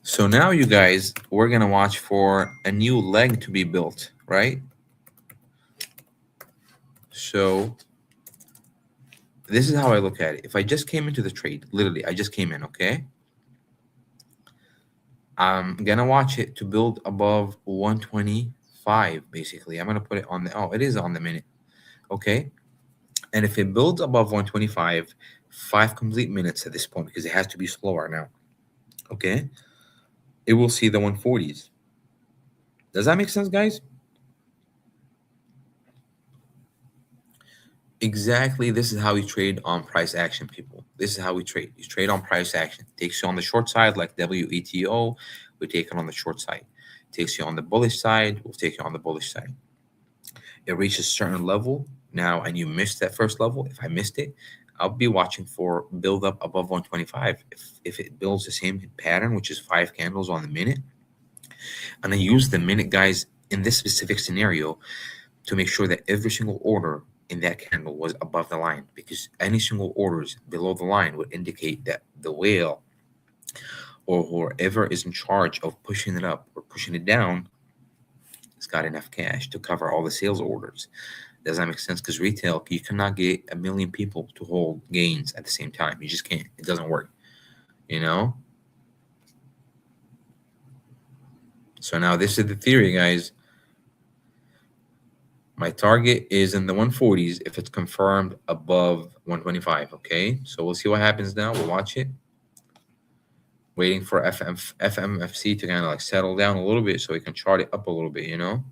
So now, you guys, we're gonna watch for a new leg to be built, right? So this is how I look at it. If I just came into the trade, literally, I just came in, okay? I'm gonna watch it to build above 125, basically. I'm gonna put it on the, oh, it is on the minute, okay? And if it builds above 125, 5 complete minutes at this point, because it has to be slower now, okay? It will see the 140s. Does that make sense, guys? Exactly. This is how we trade on price action, people. This is how we trade. You trade on price action. Takes you on the short side, like WETO. We take it on the short side. Takes you on the bullish side. We'll take you on the bullish side. It reaches a certain level now, and you missed that first level. If I missed it, I'll be watching for build up above 125. If it builds the same pattern, which is 5 candles on the minute, and I use the minute, guys, in this specific scenario to make sure that every single order in that candle was above the line, because any single orders below the line would indicate that the whale or whoever is in charge of pushing it up or pushing it down has got enough cash to cover all the sales orders. Does that make sense? Because retail, you cannot get a million people to hold gains at the same time. You just can't. It doesn't work, you know? So now this is the theory, guys. My target is in the 140s if it's confirmed above 125, okay? So we'll see what happens now. We'll watch it. Waiting for FMFC to kind of like settle down a little bit so we can chart it up a little bit, you know?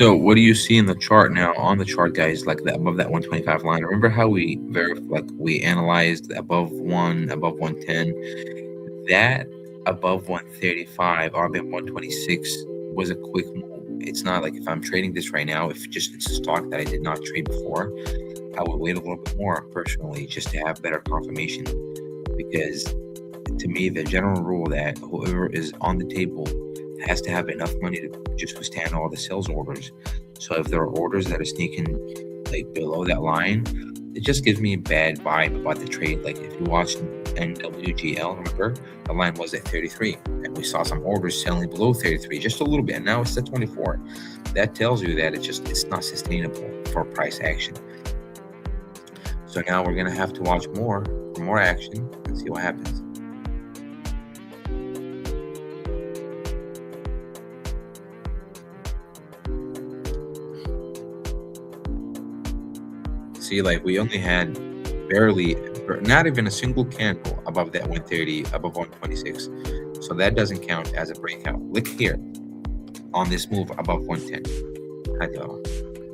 So what do you see in the chart now? On the chart, guys, like that above that 125 line. Remember how we analyzed the above 110? That above 135 or above 126 was a quick move. It's not like if I'm trading this right now, if just it's a stock that I did not trade before, I would wait a little bit more personally just to have better confirmation. Because to me, the general rule that whoever is on the table has to have enough money to just withstand all the sales orders. So if there are orders that are sneaking like below that line, it just gives me a bad vibe about the trade. Like if you watch NWGL, remember the line was at 33, and we saw some orders selling below 33 just a little bit, and now it's at 24. That tells you that it's not sustainable for price action. So now we're gonna have to watch more for more action and see what happens. See, like we only had barely, not even a single candle above that 130, above 126. So that doesn't count as a breakout. Look here on this move above 110.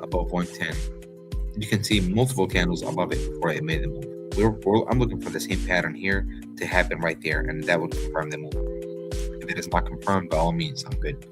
Above 110. You can see multiple candles above it before it made the move. I'm looking for the same pattern here to happen right there, and that would confirm the move. If it is not confirmed, by all means, I'm good.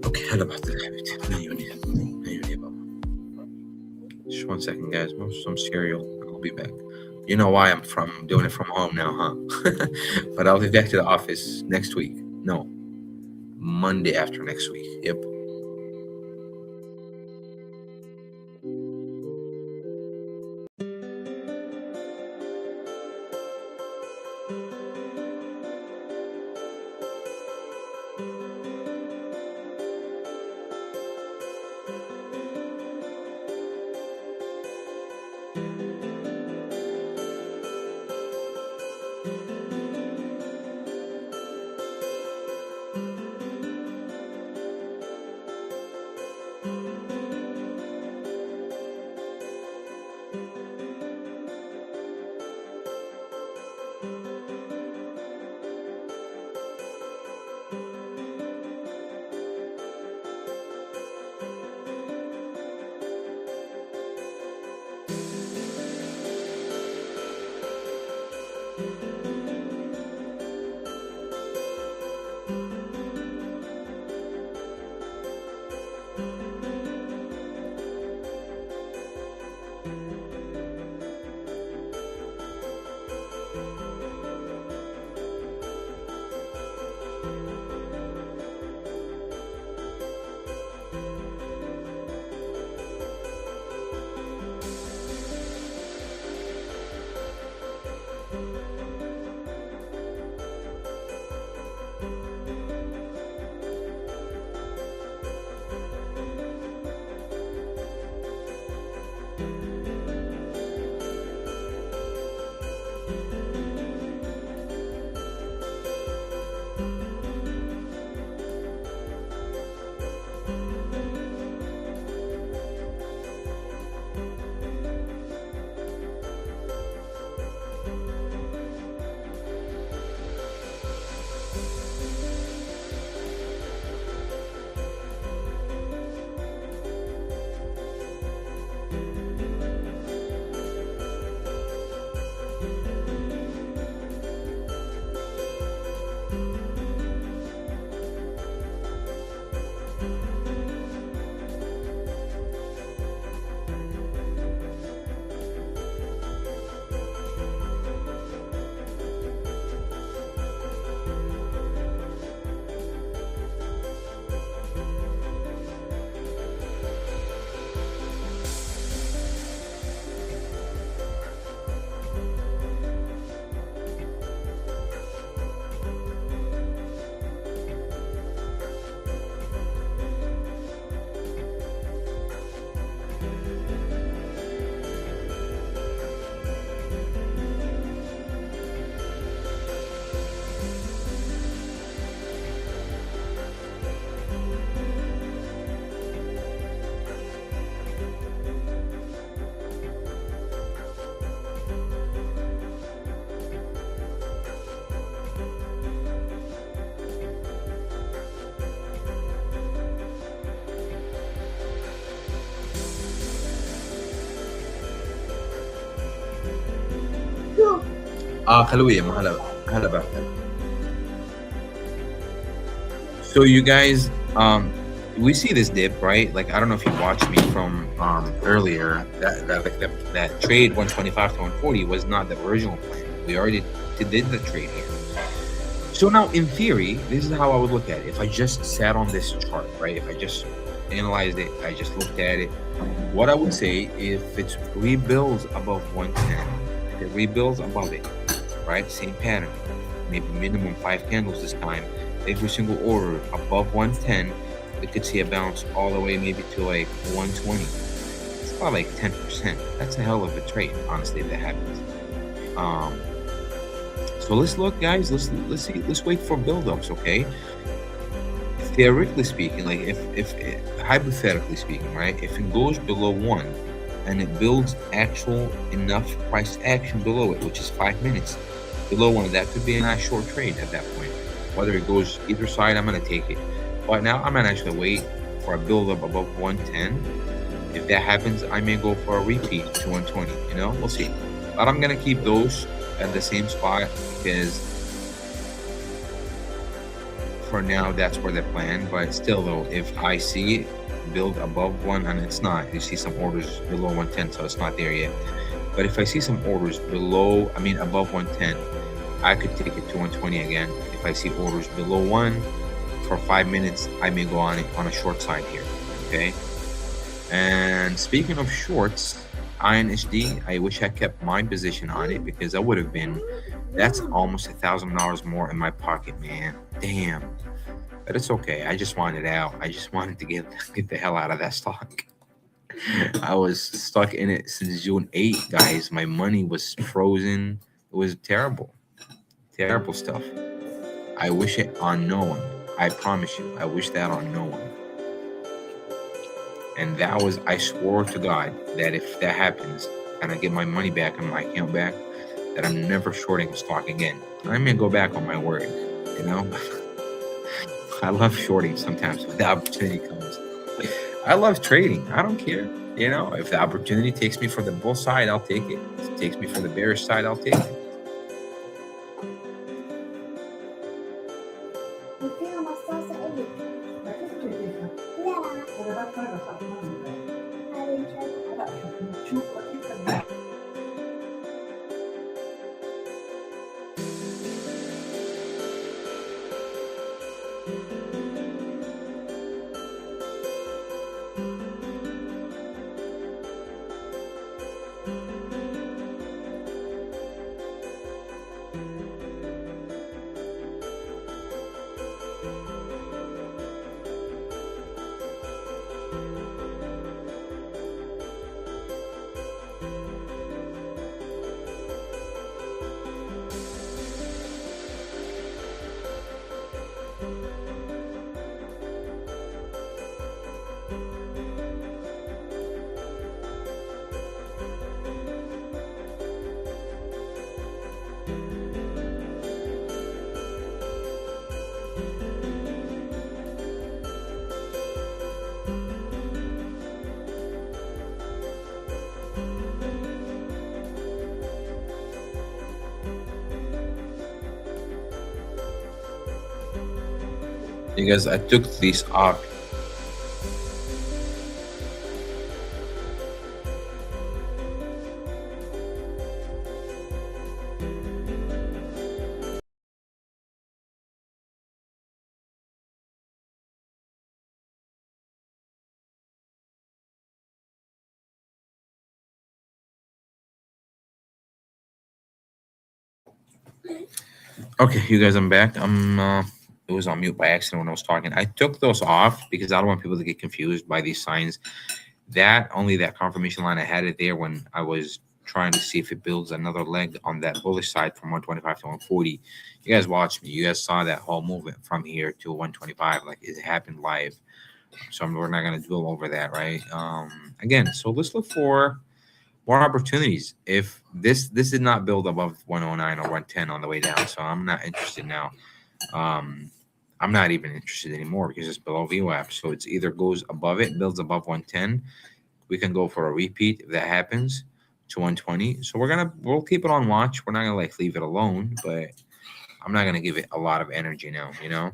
اوكي هلا بحضر حبيبتي. عيوني يا بابا. Just 1 second, guys. Some cereal. I'll be back. You know why I'm doing it from home now, huh? But I'll be back to the office next week. No, Monday after next week. Yep. خلوية ما هلا هلا بقى. So you guys, we see this dip, right? Like I don't know if you watched me from earlier. That trade 125 to 140 was not the original plan. We already did the trade here. So now, in theory, this is how I would look at it. If I just sat on this chart, right? If I just analyzed it, I just looked at it. What I would say, if it rebuilds above 110, if it rebuilds above it, right? Same pattern, maybe minimum 5 candles this time. Every single order above 110, we could see a bounce all the way maybe to like 120. It's about like 10%. That's a hell of a trade, honestly, if that happens. So let's look, guys. Let's see. Let's wait for buildups, okay? Theoretically speaking, like if hypothetically speaking, right? If it goes below 1 and it builds actual enough price action below it, which is 5 minutes below 1, that could be a nice short trade at that point. Whether it goes either side, I'm gonna take it. But now I'm gonna actually wait for a buildup above 110. If that happens, I may go for a repeat to 120. You know, we'll see. But I'm gonna keep those at the same spot because for now that's where they're planned. But still, though, if I see it build above 1 and it's not, you see some orders below 110, so it's not there yet. But if I see some orders above 110, I could take it to 120 again. If I see orders below 1 for 5 minutes, I may go on it on a short side here. Okay. And speaking of shorts, INHD, I wish I kept my position on it because that's almost $1,000 more in my pocket, man. Damn. But it's okay. I just wanted out. I just wanted to get the hell out of that stock. I was stuck in it since June 8th, guys. My money was frozen. It was terrible. Terrible stuff. I wish it on no one. I promise you. I wish that on no one. And I swore to God that if that happens and I get my money back and my account back, that I'm never shorting stock again. I may go back on my word, you know? I love shorting sometimes when the opportunity comes. I love trading. I don't care. You know, if the opportunity takes me for the bull side, I'll take it. If it takes me for the bearish side, I'll take it. Because I took these off. Okay, you guys, I'm back. It was on mute by accident when I was talking. I took those off because I don't want people to get confused by these signs. Only that confirmation line, I had it there when I was trying to see if it builds another leg on that bullish side from 125 to 140. You guys watched me. You guys saw that whole movement from here to 125. Like it happened live. So we're not going to dwell over that, right? Again, so let's look for more opportunities. If this did not build above 109 or 110 on the way down, so I'm not interested now. I'm not even interested anymore because it's below VWAP. So it's either goes above it, builds above 110. We can go for a repeat if that happens to 120. So we'll keep it on watch. We're not gonna like leave it alone, but I'm not gonna give it a lot of energy now, you know?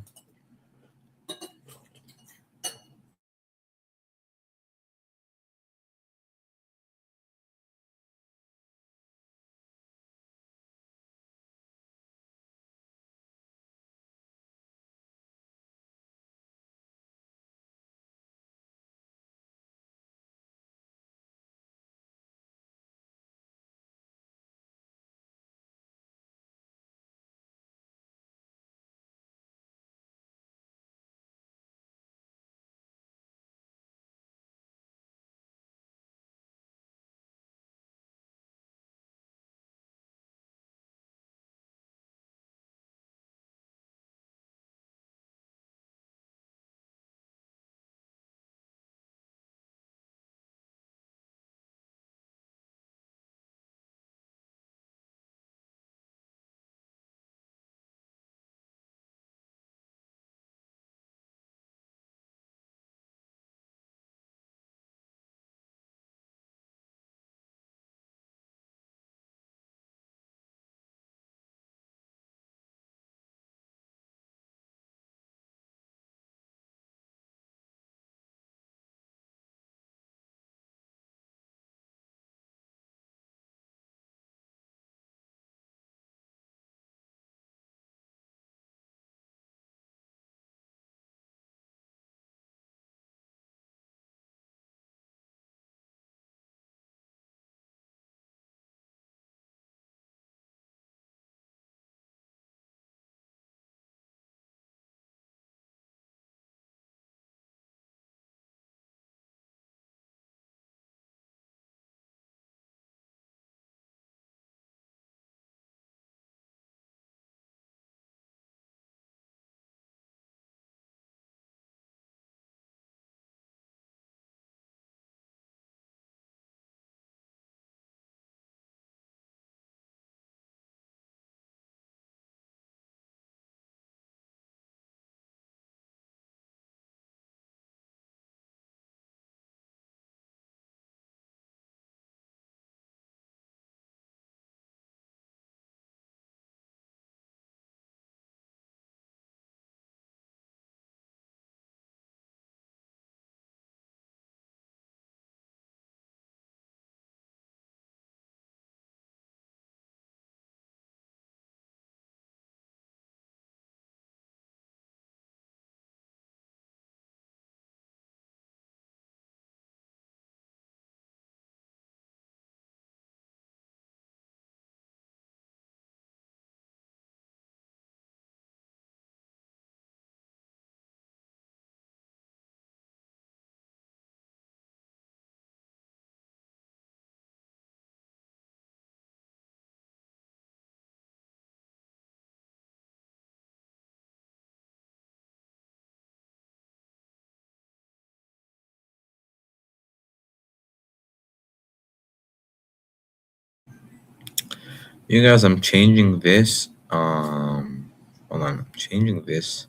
You guys, I'm changing this. Hold on, I'm changing this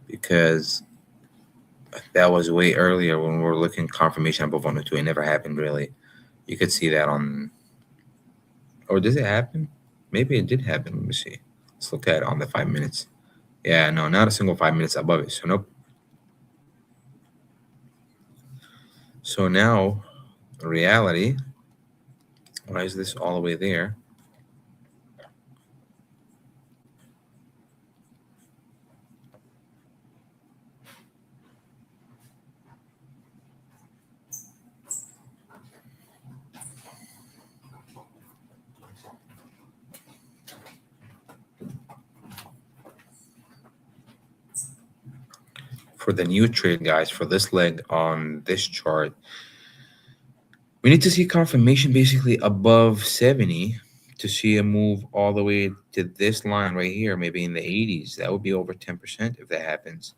because that was way earlier when we were looking confirmation above 102. It never happened really. You could see that on, or does it happen? Maybe it did happen. Let me see. Let's look at it on the 5 minutes. Yeah, no, not a single 5 minutes above it. So nope. So now, reality. Why is this all the way there? For the new trade, guys, for this leg on this chart, we need to see confirmation basically above 70 to see a move all the way to this line right here, maybe in the 80s. That would be over 10% if that happens.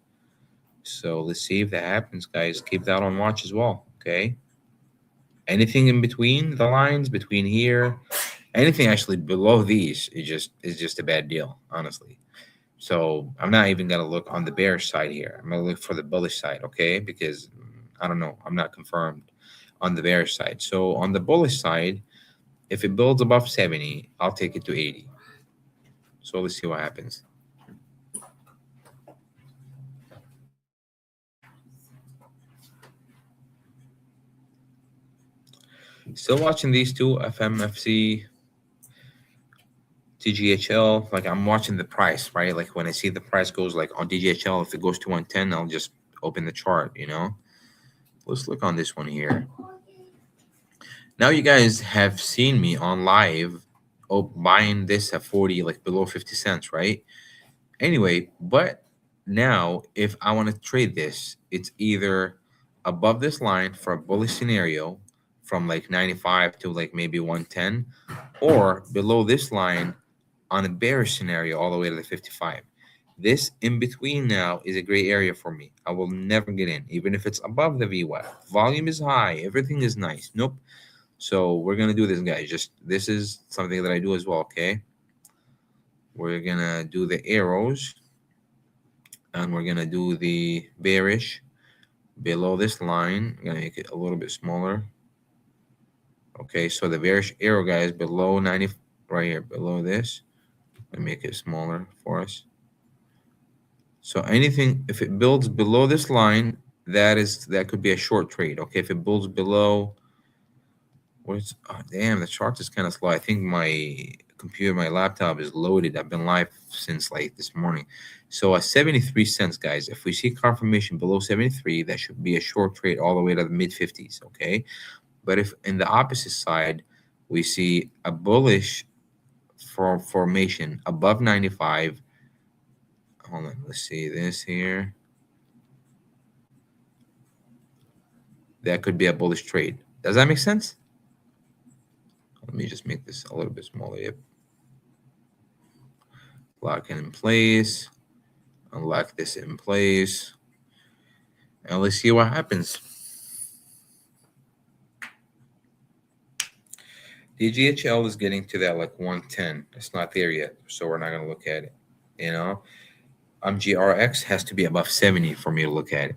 So let's see if that happens, guys. Keep that on watch as well. Okay. Anything in between the lines, between here, anything actually below these is just a bad deal, honestly. So I'm not even gonna look on the bearish side here. I'm gonna look for the bullish side, okay? Because I don't know, I'm not confirmed. on the bearish side. So on the bullish side, if it builds above 70, I'll take it to 80. So let's see what happens. Still watching these two, FMFC, DGHL. Like I'm watching the price, right? Like when I see the price goes like on DGHL, if it goes to 110, I'll just open the chart, you know? Let's look on this one here. Now you guys have seen me on live buying this at 40, like below 50 cents, right? Anyway, but now if I want to trade this, it's either above this line for a bullish scenario from like 95 to like maybe 110, or below this line on a bearish scenario all the way to the 55. This in between now is a gray area for me. I will never get in, even if it's above the VWAP. Volume is high, everything is nice. Nope. So we're gonna do this, guys. Just this is something that I do as well. Okay, we're gonna do the arrows, and we're gonna do the bearish below this line. I'm gonna make it a little bit smaller. Okay, so the bearish arrow, guys, below 90, right here, below this. Let me make it smaller for us. So anything, if it builds below this line, that could be a short trade. Okay, if it builds below, where's, oh, damn, the chart is kind of slow. I think my computer, my laptop is loaded. I've been live since like this morning. So at 73 cents, guys, if we see confirmation below 73, that should be a short trade all the way to the mid 50s. Okay, but if in the opposite side we see a bullish formation above 95, hold on, let's see this here. That could be a bullish trade. Does that make sense? Let me just make this a little bit smaller. Yep. Lock it in place. Unlock this in place. And let's see what happens. DGHL is getting to that like 110. It's not there yet, so we're not going to look at it. You know, GRX has to be above 70 for me to look at it.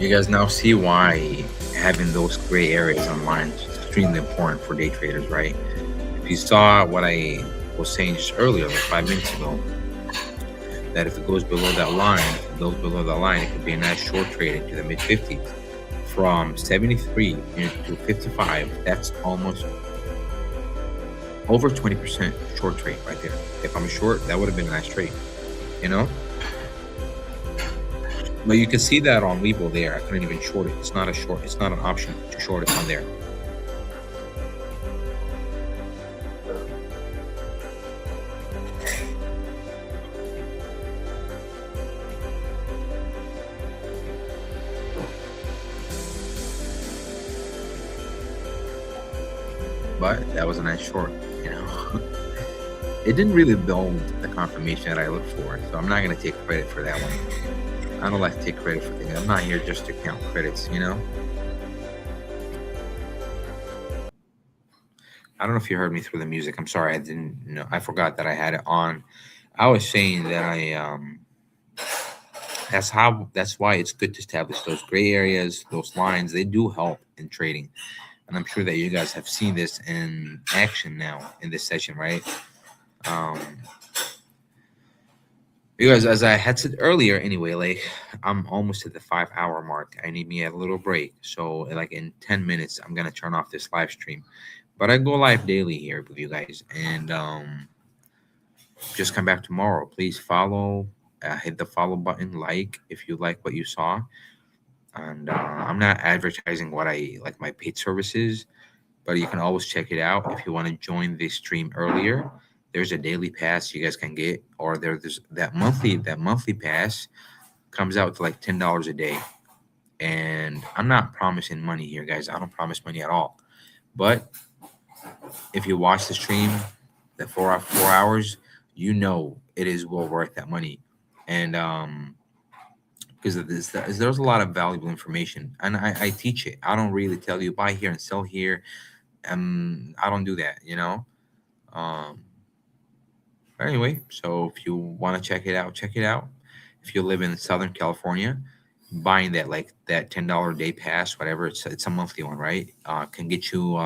You guys now see why having those gray areas online is extremely important for day traders, right? If you saw what I was saying just earlier, like 5 minutes ago, that if it goes below that line, if it goes below that line, it could be a nice short trade into the mid 50s. From 73 to 55, that's almost over 20% short trade right there. If I'm short, that would have been a nice trade, you know? But you can see that on Webull there. I couldn't even short it. It's not a short, it's not an option to short it on there. But that was a nice short, you know? It didn't really build the confirmation that I looked for, so I'm not going to take credit for that one. I don't like to take credit for things. I'm not here just to count credits, you know? I don't know if you heard me through the music. I'm sorry, I didn't know. I forgot that I had it on. I was saying that that's why it's good to establish those gray areas, those lines. They do help in trading. And I'm sure that you guys have seen this in action now in this session, right? Um, because as I had said earlier, anyway, like I'm almost at the 5 hour mark. I need me a little break. So like in 10 minutes, I'm gonna turn off this live stream. But I go live daily here with you guys, and just come back tomorrow. Please follow, hit the follow button, like if you like what you saw. And I'm not advertising what I like my paid services, but you can always check it out if you want to join the stream earlier. There's a daily pass you guys can get, or there's that monthly pass comes out to like $10 a day. And I'm not promising money here, guys. I don't promise money at all. But if you watch the stream, the 4 hours, you know it is well worth that money. And because of this, there's a lot of valuable information, and I teach it. I don't really tell you buy here and sell here. I don't do that, you know. Um, but anyway, so if you want to check it out, check it out. If you live in Southern California, buying that like that $10 day pass, whatever, it's a monthly one, right? Can get you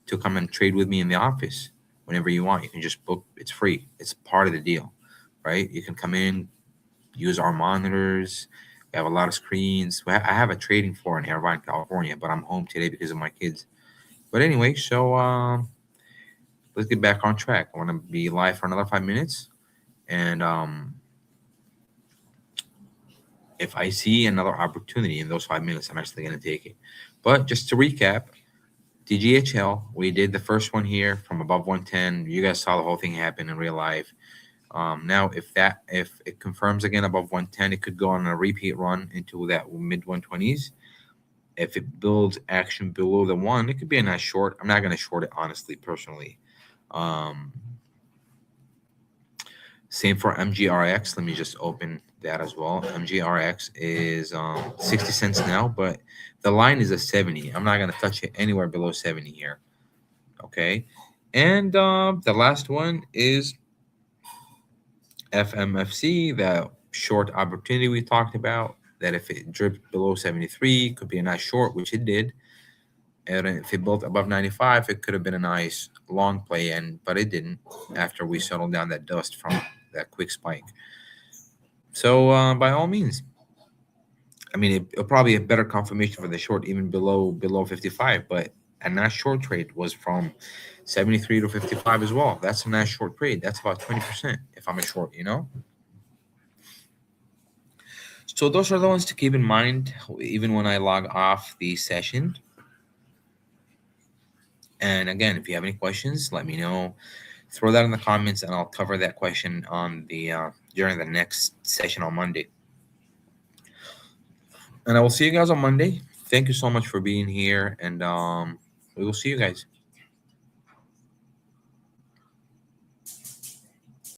to come and trade with me in the office whenever you want. You can just book. It's free. It's part of the deal, right? You can come in, use our monitors. We have a lot of screens. I have a trading floor in Irvine, California, but I'm home today because of my kids. But anyway, so let's get back on track. I want to be live for another 5 minutes, and if I see another opportunity in those 5 minutes, I'm actually going to take it. But just to recap, DGHL, we did the first one here from above 110. You guys saw the whole thing happen in real life. Now, if it confirms again above 110, it could go on a repeat run into that mid 120s. If it builds action below the one, it could be a nice short. I'm not going to short it, honestly, personally. Um, Same for MGRX. Let me just open that as well. MGRX is 60 cents now, but the line is a 70. I'm not going to touch it anywhere below 70 here. Okay. And the last one is FMFC, that short opportunity we talked about, that if it dripped below 73, could be a nice short, which it did. And if it built above 95, it could have been a nice long play, but it didn't after we settled down that dust from that quick spike. So by all means, I mean, it'll probably a better confirmation for the short, even below 55. But a nice short trade was from 73 to 55 as well. That's a nice short trade. That's about 20% if I'm a short, you know. So those are the ones to keep in mind, even when I log off the session. And again, if you have any questions, let me know. Throw that in the comments, and I'll cover that question on the during the next session on Monday. And I will see you guys on Monday. Thank you so much for being here, and we will see you guys.